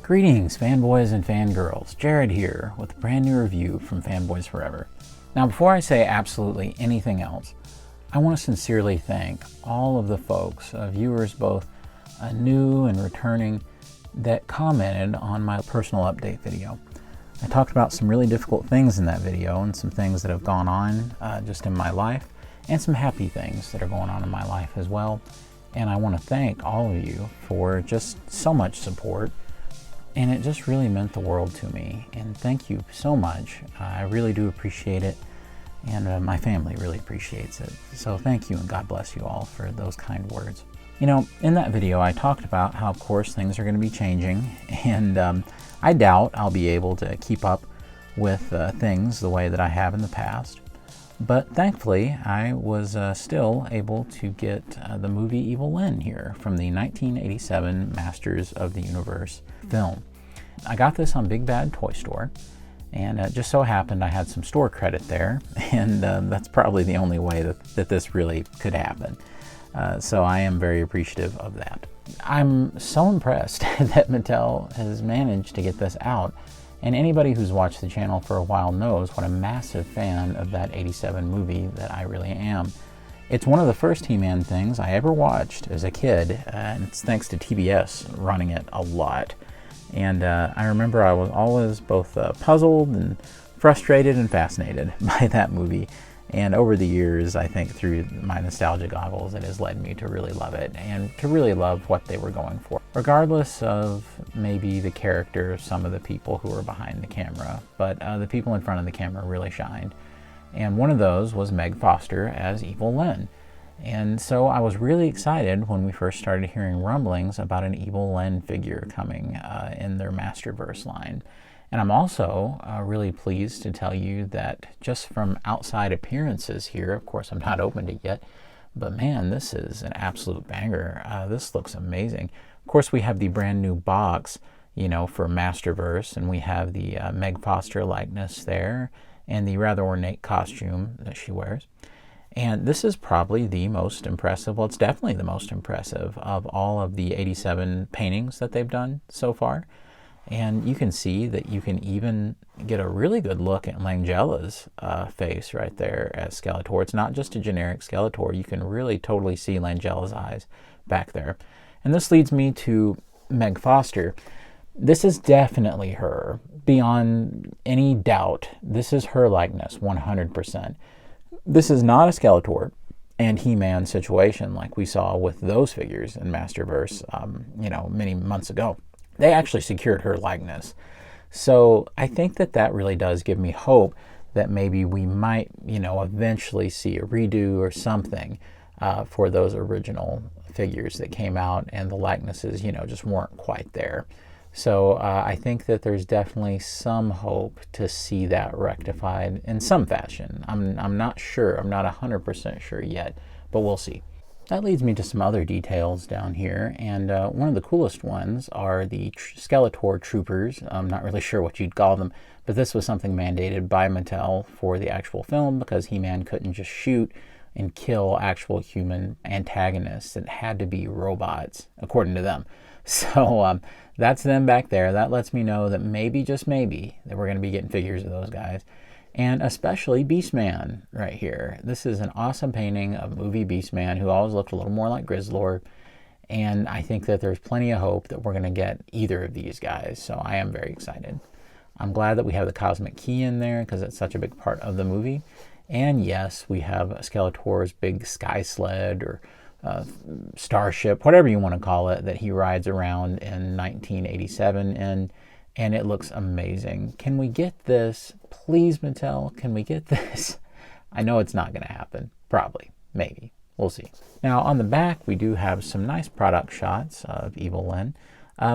Greetings, fanboys and fangirls. Jared here with a brand new review from Fanboys Forever. Now, before I say absolutely anything else, I want to sincerely thank all of the folks, viewers both new and returning, that commented on my personal update video. I talked about some really difficult things in that video and some things that have gone on just in my life and some happy things that are going on in my life as well. And I want to thank all of you for just so much support. And it just really meant the world to me. And thank you so much. I really do appreciate it. And my family really appreciates it. So thank you and God bless you all for those kind words. You know, in that video I talked about how, of course, things are going to be changing. And I doubt I'll be able to keep up with things the way that I have in the past. But thankfully, I was still able to get the movie Evil Lyn here from the 1987 Masters of the Universe film. I got this on Big Bad Toy Store, and it just so happened I had some store credit there, and that's probably the only way that this really could happen. So I am very appreciative of that. I'm so impressed that Mattel has managed to get this out. And anybody who's watched the channel for a while knows what a massive fan of that 87 movie that I really am. It's one of the first He-Man things I ever watched as a kid, and it's thanks to TBS running it a lot. And I remember I was always both puzzled and frustrated and fascinated by that movie. And over the years, I think through my nostalgia goggles, it has led me to really love it and to really love what they were going for. Regardless of maybe the character of some of the people who were behind the camera, but the people in front of the camera really shined. And one of those was Meg Foster as Evil Lyn. And so I was really excited when we first started hearing rumblings about an Evil Lyn figure coming in their Masterverse line. And I'm also really pleased to tell you that just from outside appearances here, of course I'm not opened it yet, but man, this is an absolute banger. This looks amazing. Of course we have the brand new box, you know, for Masterverse, and we have the Meg Foster likeness there and the rather ornate costume that she wears. And this is probably the most impressive, well, it's definitely the most impressive of all of the 87 paintings that they've done so far. And you can see that you can even get a really good look at Langella's face right there as Skeletor. It's not just a generic Skeletor. You can really totally see Langella's eyes back there. And this leads me to Meg Foster. This is definitely her. Beyond any doubt, this is her likeness, 100%. This is not a Skeletor and He-Man situation like we saw with those figures in Masterverse, you know, many months ago. They actually secured her likeness. So I think that that really does give me hope that maybe we might, you know, eventually see a redo or something for those original figures that came out and the likenesses, you know, just weren't quite there. So I think that there's definitely some hope to see that rectified in some fashion. I'm not sure. I'm not 100% sure yet, but we'll see. That leads me to some other details down here, and one of the coolest ones are the Skeletor troopers. I'm not really sure what you'd call them, but this was something mandated by Mattel for the actual film because He-Man couldn't just shoot and kill actual human antagonists. It had to be robots, according to them. So that's them back there. That lets me know that maybe, just maybe, that we're going to be getting figures of those guys. And especially Beastman right here. This is an awesome painting of movie Beastman who always looked a little more like Grizzlord. And I think that there's plenty of hope that we're going to get either of these guys. So I am very excited. I'm glad that we have the Cosmic Key in there because it's such a big part of the movie. And yes, we have Skeletor's big sky sled or starship, whatever you want to call it, that he rides around in 1987 and it looks amazing. Can we get this? Please, Mattel, can we get this? I know it's not going to happen. Probably. Maybe. We'll see. Now, on the back, we do have some nice product shots of Evil Lyn,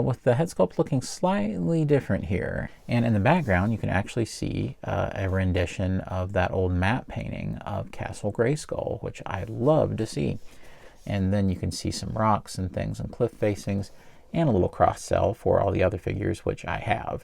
with the head sculpt looking slightly different here. And in the background, you can actually see a rendition of that old matte painting of Castle Grayskull, which I love to see. And then you can see some rocks and things and cliff facings, and a little cross-sell for all the other figures, which I have.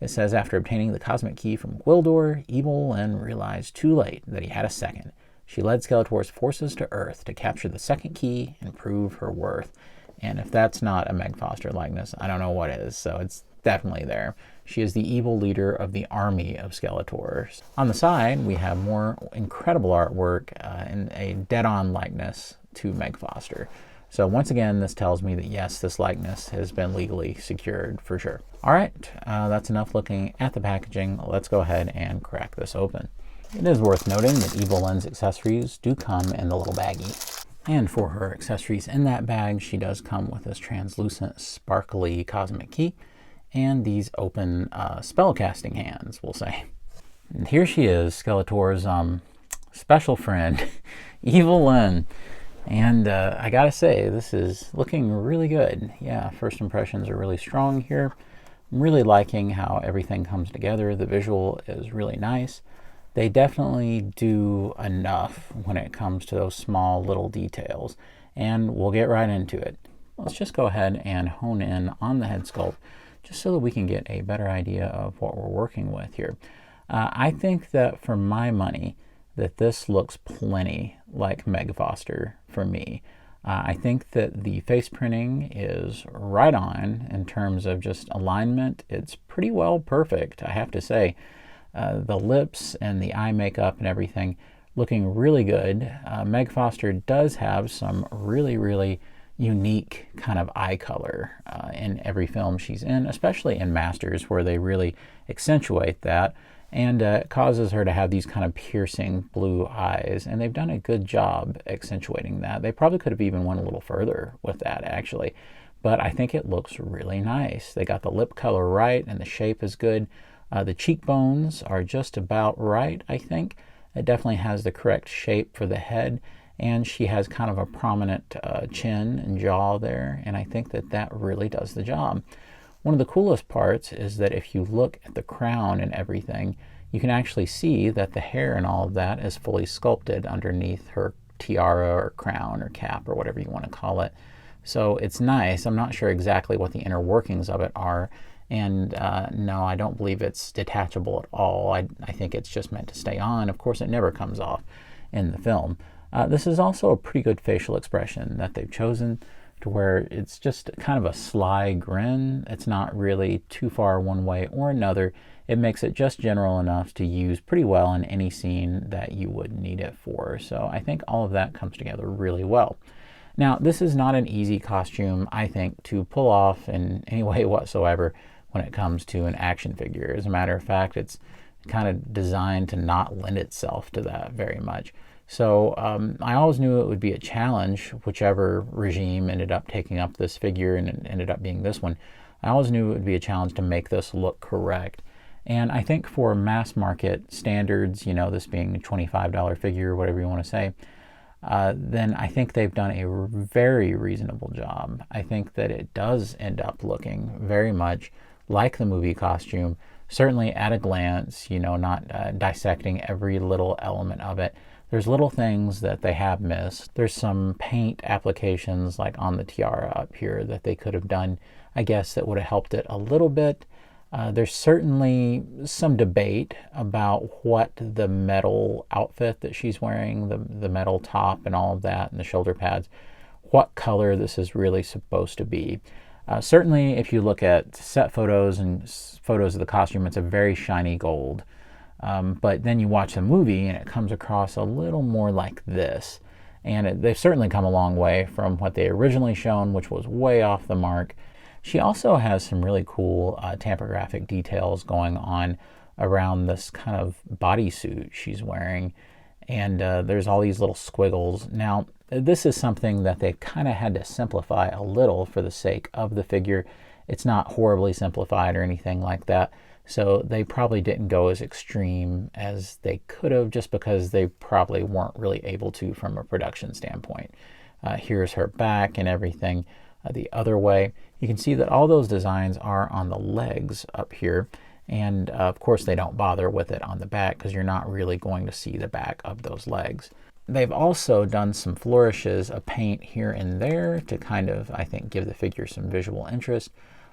It says, after obtaining the Cosmic Key from Gwildor, Evil Lyn realized too late that he had a second. She led Skeletor's forces to Earth to capture the second key and prove her worth. And if that's not a Meg Foster likeness, I don't know what is. So it's definitely there. She is the evil leader of the army of Skeletors. On the side, we have more incredible artwork and a dead-on likeness to Meg Foster. So once again, this tells me that yes, this likeness has been legally secured for sure. All right, that's enough looking at the packaging. Let's go ahead and crack this open. It is worth noting that Evil Lynn's accessories do come in the little baggie. And for her accessories in that bag, she does come with this translucent, sparkly cosmic key and these open spellcasting hands, we'll say. And here she is, Skeletor's special friend, Evil Lynn. And I gotta say, this is looking really good. Yeah, first impressions are really strong here. I'm really liking how everything comes together. The visual is really nice. They definitely do enough when it comes to those small little details. And we'll get right into it. Let's just go ahead and hone in on the head sculpt, just so that we can get a better idea of what we're working with here. I think that for my money, that this looks plenty like Meg Foster for me. I think that the face printing is right on in terms of just alignment. It's pretty well perfect, I have to say. The lips and the eye makeup and everything looking really good. Meg Foster does have some really unique kind of eye color in every film she's in, especially in Masters, where they really accentuate that, and it causes her to have these kind of piercing blue eyes, and they've done a good job accentuating that. They probably could have even went a little further with that, actually, but I think it looks really nice. They got the lip color right, and the shape is good. The cheekbones are just about right, I think. It definitely has the correct shape for the head, and she has kind of a prominent chin and jaw there, and I think that that really does the job. One of the coolest parts is that if you look at the crown and everything, you can actually see that the hair and all of that is fully sculpted underneath her tiara or crown or cap or whatever you want to call it. So it's nice. I'm not sure exactly what the inner workings of it are, and no, I don't believe it's detachable at all. I think it's just meant to stay on. Of course, it never comes off in the film. This is also a pretty good facial expression that they've chosen, to where it's just kind of a sly grin. It's not really too far one way or another. It makes it just general enough to use pretty well in any scene that you would need it for. So I think all of that comes together really well. Now, this is not an easy costume, I think, to pull off in any way whatsoever when it comes to an action figure. As a matter of fact, it's kind of designed to not lend itself to that very much. So I always knew it would be a challenge, whichever regime ended up taking up this figure, and it ended up being this one. I always knew it would be a challenge to make this look correct. And I think for mass market standards, you know, this being a $25 figure, whatever you want to say, then I think they've done a very reasonable job. I think that it does end up looking very much like the movie costume, certainly at a glance, you know, not dissecting every little element of it. There's little things that they have missed. There's some paint applications like on the tiara up here that they could have done, I guess, that would have helped it a little bit. There's certainly some debate about what the metal outfit that she's wearing, the metal top and all of that, and the shoulder pads, what color this is really supposed to be. Certainly, if you look at set photos and photos of the costume, it's a very shiny gold. But then you watch the movie and it comes across a little more like this. And they've certainly come a long way from what they originally shown, which was way off the mark. She also has some really cool tampographic details going on around this kind of bodysuit she's wearing. And there's all these little squiggles. Now, this is something that they've kind of had to simplify a little for the sake of the figure. It's not horribly simplified or anything like that. So they probably didn't go as extreme as they could have, just because they probably weren't really able to from a production standpoint. Here's her back and everything the other way. You can see that all those designs are on the legs up here. And of course they don't bother with it on the back, because you're not really going to see the back of those legs. They've also done some flourishes of paint here and there to kind of, I think, give the figure some visual interest.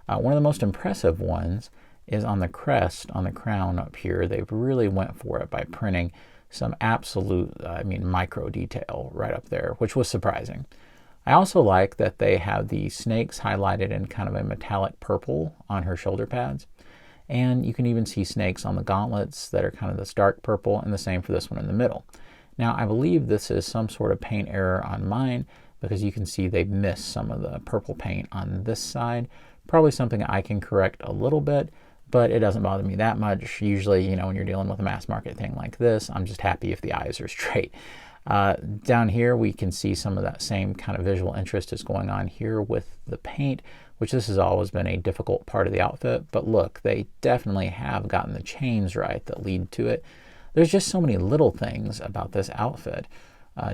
One of the most impressive ones is on the crest, on the crown up here. They've really went for it by printing some absolute, micro detail right up there, which was surprising. I also like that they have the snakes highlighted in kind of a metallic purple on her shoulder pads. And you can even see snakes on the gauntlets that are kind of this dark purple, and the same for this one in the middle. Now, I believe this is some sort of paint error on mine, because you can see they've missed some of the purple paint on this side. Probably something I can correct a little bit, but it doesn't bother me that much. Usually, you know, when you're dealing with a mass market thing like this, I'm just happy if the eyes are straight. Down here, we can see some of that same kind of visual interest is going on here with the paint, which this has always been a difficult part of the outfit. But look, they definitely have gotten the chains right that lead to it. There's just so many little things about this outfit.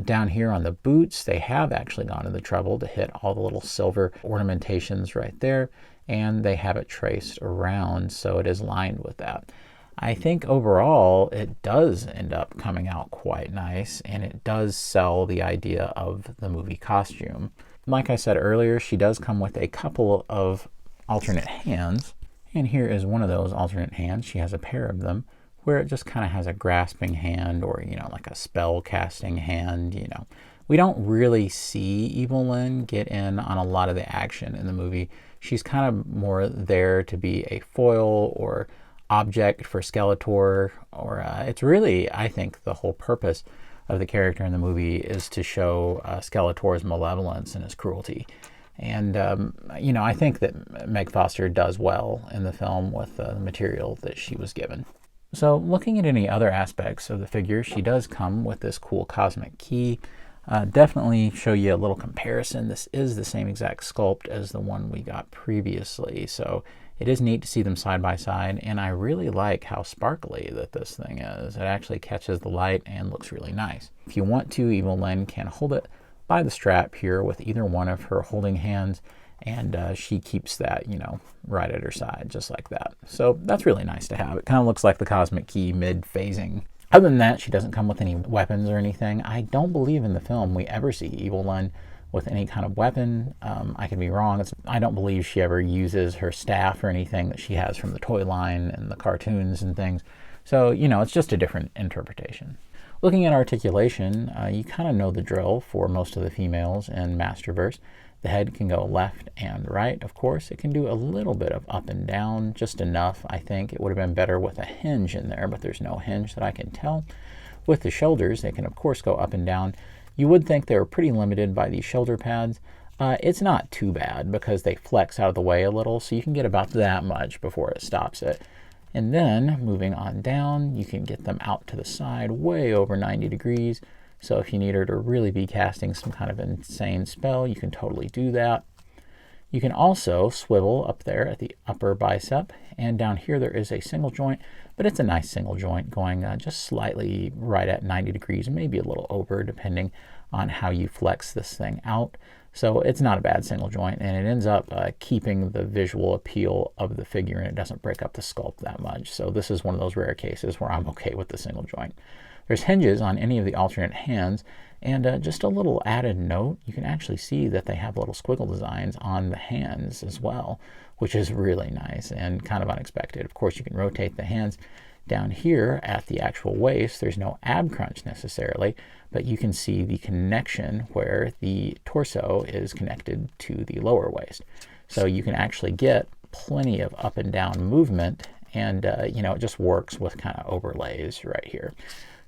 Down here on the boots, they have actually gone to the trouble to hit all the little silver ornamentations right there, and they have it traced around, so it is lined with that. I think overall it does end up coming out quite nice, and it does sell the idea of the movie costume. Like I said earlier, she does come with a couple of alternate hands, and here is one of those alternate hands. She has a pair of them, where it just kind of has a grasping hand, or, you know, like a spell casting hand, you know. We don't really see Evelyn get in on a lot of the action in the movie. She's kind of more there to be a foil or object for Skeletor, or it's really, I think, the whole purpose of the character in the movie is to show Skeletor's malevolence and his cruelty. And, you know, I think that Meg Foster does well in the film with the material that she was given. So looking at any other aspects of the figure, she does come with this cool cosmic key. Definitely show you a little comparison. This is the same exact sculpt as the one we got previously, so it is neat to see them side by side, and I really like how sparkly that this thing is. It actually catches the light and looks really nice. If you want to, Evelyn can hold it by the strap here with either one of her holding hands, and she keeps that, you know, right at her side, just like that. So that's really nice to have. It kind of looks like the cosmic key mid-phasing. Other than that, she doesn't come with any weapons or anything. I don't believe in the film we ever see Evelyn with any kind of weapon. I could be wrong. I don't believe she ever uses her staff or anything that she has from the toy line and the cartoons and things. So, you know, it's just a different interpretation. Looking at articulation, you kind of know the drill for most of the females in Masterverse. The head can go left and right, of course. It can do a little bit of up and down, just enough. I think it would have been better with a hinge in there, but there's no hinge that I can tell. With the shoulders, they can, of course, go up and down. You would think they were pretty limited by these shoulder pads. It's not too bad because they flex out of the way a little, so you can get about that much before it stops it. And then, moving on down, you can get them out to the side way over 90 degrees. So if you need her to really be casting some kind of insane spell, you can totally do that. You can also swivel up there at the upper bicep, and down here there is a single joint, but it's a nice single joint going just slightly right at 90 degrees, maybe a little over, depending on how you flex this thing out. So it's not a bad single joint, and it ends up keeping the visual appeal of the figure, and it doesn't break up the sculpt that much. So this is one of those rare cases where I'm okay with the single joint. There's hinges on any of the alternate hands, and just a little added note, you can actually see that they have little squiggle designs on the hands as well, which is really nice and kind of unexpected. Of course, you can rotate the hands. Down here at the actual waist, there's no ab crunch necessarily, but you can see the connection where the torso is connected to the lower waist. So you can actually get plenty of up and down movement, and you know, it just works with kind of overlays right here.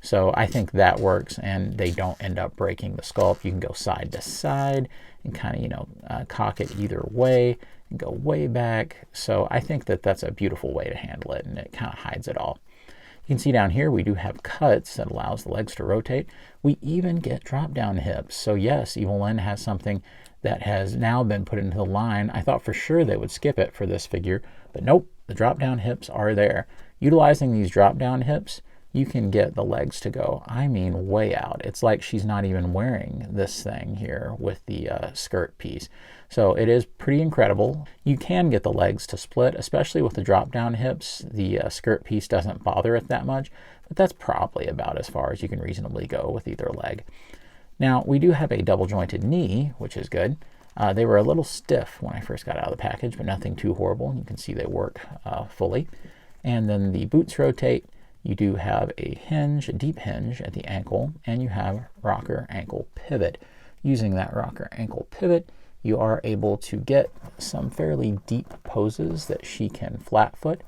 So I think that works, and they don't end up breaking the sculpt. You can go side to side and kind of, you know, cock it either way and go way back. So I think that that's a beautiful way to handle it, and it kind of hides it all. You can see down here we do have cuts that allows the legs to rotate. We even get drop-down hips. So yes, Evelyn has something that has now been put into the line. I thought for sure they would skip it for this figure, but nope, the drop-down hips are there. Utilizing these drop-down hips, you can get the legs to go, I mean, way out. It's like she's not even wearing this thing here with the skirt piece. So it is pretty incredible. You can get the legs to split, especially with the drop-down hips. The skirt piece doesn't bother it that much, but that's probably about as far as you can reasonably go with either leg. Now, we do have a double-jointed knee, which is good. They were a little stiff when I first got out of the package, but nothing too horrible. You can see they work fully. And then the boots rotate. You do have a hinge, a deep hinge at the ankle, and you have rocker ankle pivot. using that rocker ankle pivot, you are able to get some fairly deep poses that she can flat foot.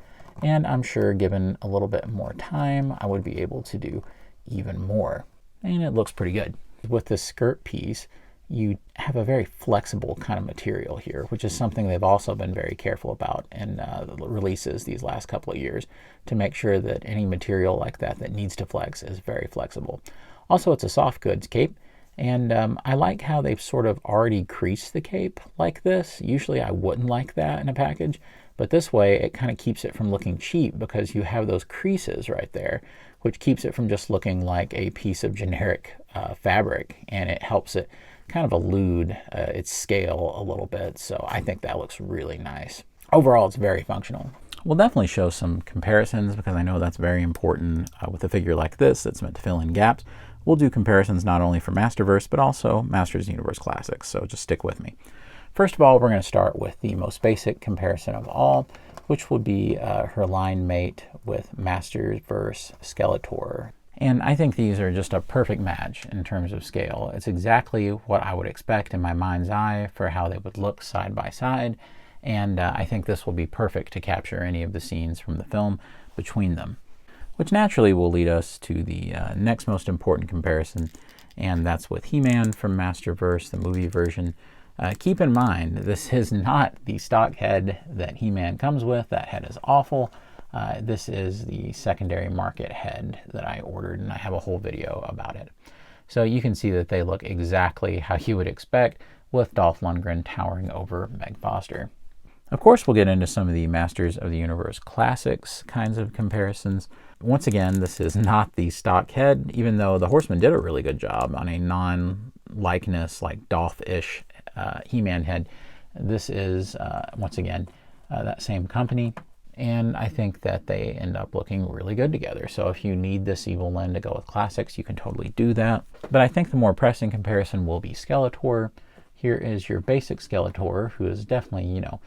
And I'm sure given a little bit more time, I would be able to do even more. And it looks pretty good. With this skirt piece, you have a very flexible kind of material here, which is something they've also been very careful about in the releases these last couple of years, to make sure that any material like that that needs to flex is very flexible. Also, it's a soft goods cape, and I like how they've sort of already creased the cape like this. Usually I wouldn't like that in a package, but this way it kind of keeps it from looking cheap because you have those creases right there, which keeps it from just looking like a piece of generic fabric, and it helps it kind of elude its scale a little bit. So I think that looks really nice. Overall, it's very functional. We'll definitely show some comparisons because I know that's very important with a figure like this that's meant to fill in gaps. We'll do comparisons not only for Masterverse, but also Masters Universe Classics, so just stick with me. First of all, we're going to start with the most basic comparison of all, which would be her line mate with Masterverse Skeletor. And I think these are just a perfect match in terms of scale. It's exactly what I would expect in my mind's eye for how they would look side by side. And I think this will be perfect to capture any of the scenes from the film between them. Which naturally will lead us to the next most important comparison, and that's with He-Man from Masterverse, the movie version. Keep in mind, this is not the stock head that He-Man comes with. That head is awful. This is the secondary market head that I ordered, and I have a whole video about it. So you can see that they look exactly how you would expect, with Dolph Lundgren towering over Meg Foster. Of course, we'll get into some of the Masters of the Universe Classics kinds of comparisons. Once again, this is not the stock head, even though the Horseman did a really good job on a non-likeness, like Dolph-ish He-Man head. This is, once again, that same company. And I think that they end up looking really good together. So if you need this Evil Lyn to go with Classics, you can totally do that. But I think the more pressing comparison will be Skeletor. Here is your basic Skeletor, who is definitely, you know,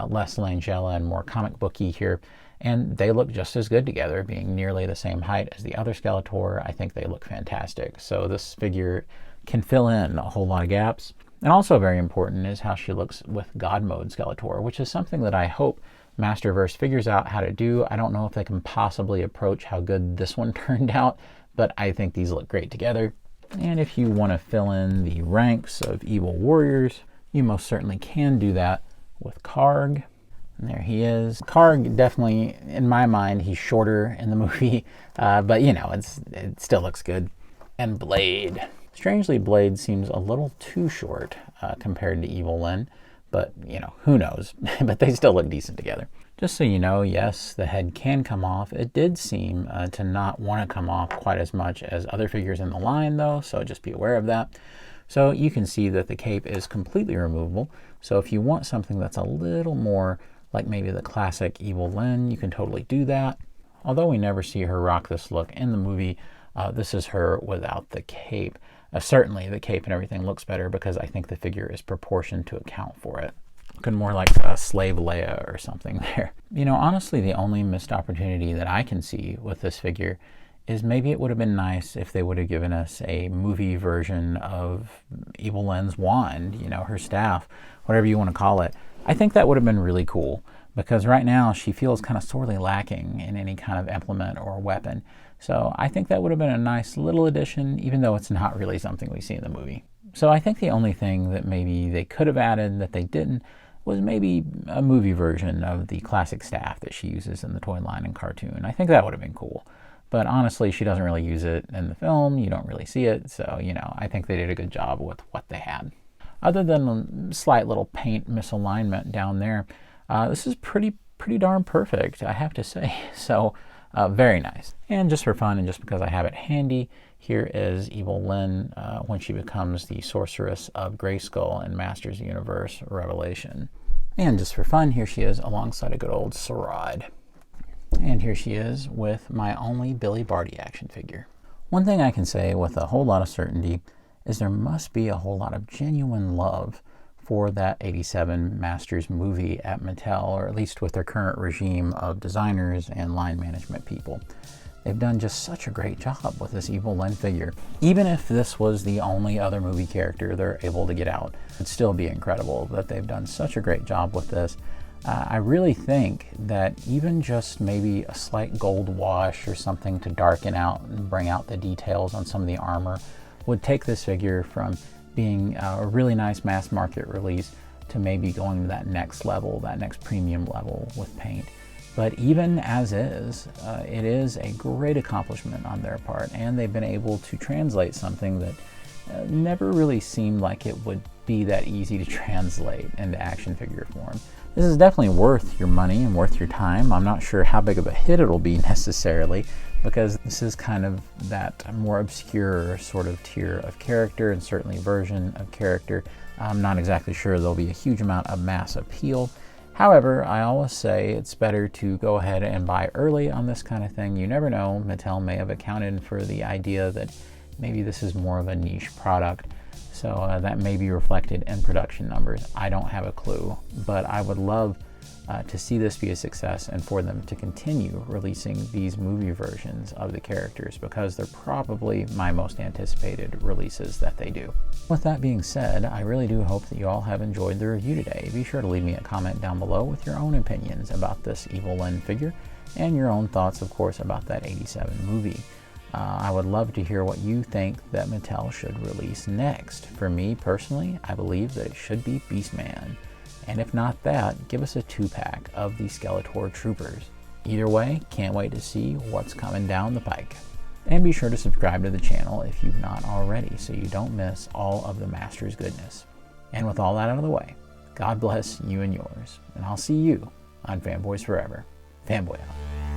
less Langella and more comic booky here. And they look just as good together, being nearly the same height as the other Skeletor. I think they look fantastic. So this figure can fill in a whole lot of gaps. And also very important is how she looks with God Mode Skeletor, which is something that I hope Masterverse figures out how to do. I don't know if they can possibly approach how good this one turned out, but I think these look great together. And if you want to fill in the ranks of evil warriors, you most certainly can do that with Karg. And there he is. Karg, definitely, in my mind, he's shorter in the movie, but you know, it still looks good. And Blade. Strangely, Blade seems a little too short compared to Evil Lyn, but you know, who knows? But they still look decent together. Just so you know, yes, the head can come off. It did seem to not want to come off quite as much as other figures in the line, though, so just be aware of that. So you can see that the cape is completely removable. So if you want something that's a little more like maybe the classic Evil Lyn, you can totally do that. Although we never see her rock this look in the movie, this is her without the cape. Certainly the cape and everything looks better because I think the figure is proportioned to account for it. Looking more like a Slave Leia or something there. You know, honestly, the only missed opportunity that I can see with this figure is maybe it would have been nice if they would have given us a movie version of Evil Lyn's wand, you know, her staff, whatever you want to call it. I think that would have been really cool because right now she feels kind of sorely lacking in any kind of implement or weapon. So I think that would have been a nice little addition, even though it's not really something we see in the movie. So I think the only thing that maybe they could have added that they didn't was maybe a movie version of the classic staff that she uses in the toy line and cartoon. I think that would have been cool. But honestly, she doesn't really use it in the film. You don't really see it. So, you know, I think they did a good job with what they had. Other than a slight little paint misalignment down there, this is pretty darn perfect, I have to say. So, very nice. And just for fun and just because I have it handy, here is Evil Lyn when she becomes the Sorceress of Grayskull in Masters Universe Revelation. And just for fun, here she is alongside a good old Sarad. And here she is with my only Billy Barty action figure. One thing I can say with a whole lot of certainty is there must be a whole lot of genuine love for that 87 Masters movie at Mattel, or at least with their current regime of designers and line management people. They've done just such a great job with this Evil Lyn figure. Even if this was the only other movie character they're able to get out, it'd still be incredible that they've done such a great job with this. I really think that even just maybe a slight gold wash or something to darken out and bring out the details on some of the armor would take this figure from being a really nice mass market release to maybe going to that next level, that next premium level with paint. But even as is, it is a great accomplishment on their part, and they've been able to translate something that never really seemed like it would be that easy to translate into action figure form. This is definitely worth your money and worth your time. I'm not sure how big of a hit it'll be necessarily, because this is kind of that more obscure sort of tier of character, and certainly version of character. I'm not exactly sure there'll be a huge amount of mass appeal. However, I always say it's better to go ahead and buy early on this kind of thing. You never know, Mattel may have accounted for the idea that maybe this is more of a niche product. So that may be reflected in production numbers. I don't have a clue, but I would love to see this be a success and for them to continue releasing these movie versions of the characters, because they're probably my most anticipated releases that they do. With that being said, I really do hope that you all have enjoyed the review today. Be sure to leave me a comment down below with your own opinions about this Evil Lyn figure and your own thoughts, of course, about that 87 movie. I would love to hear what you think that Mattel should release next. For me personally, I believe that it should be Beastman. And if not that, give us a 2-pack of the Skeletor Troopers. Either way, can't wait to see what's coming down the pike. And be sure to subscribe to the channel if you've not already, so you don't miss all of the Master's goodness. And with all that out of the way, God bless you and yours, and I'll see you on Fanboys Forever. Fanboy out.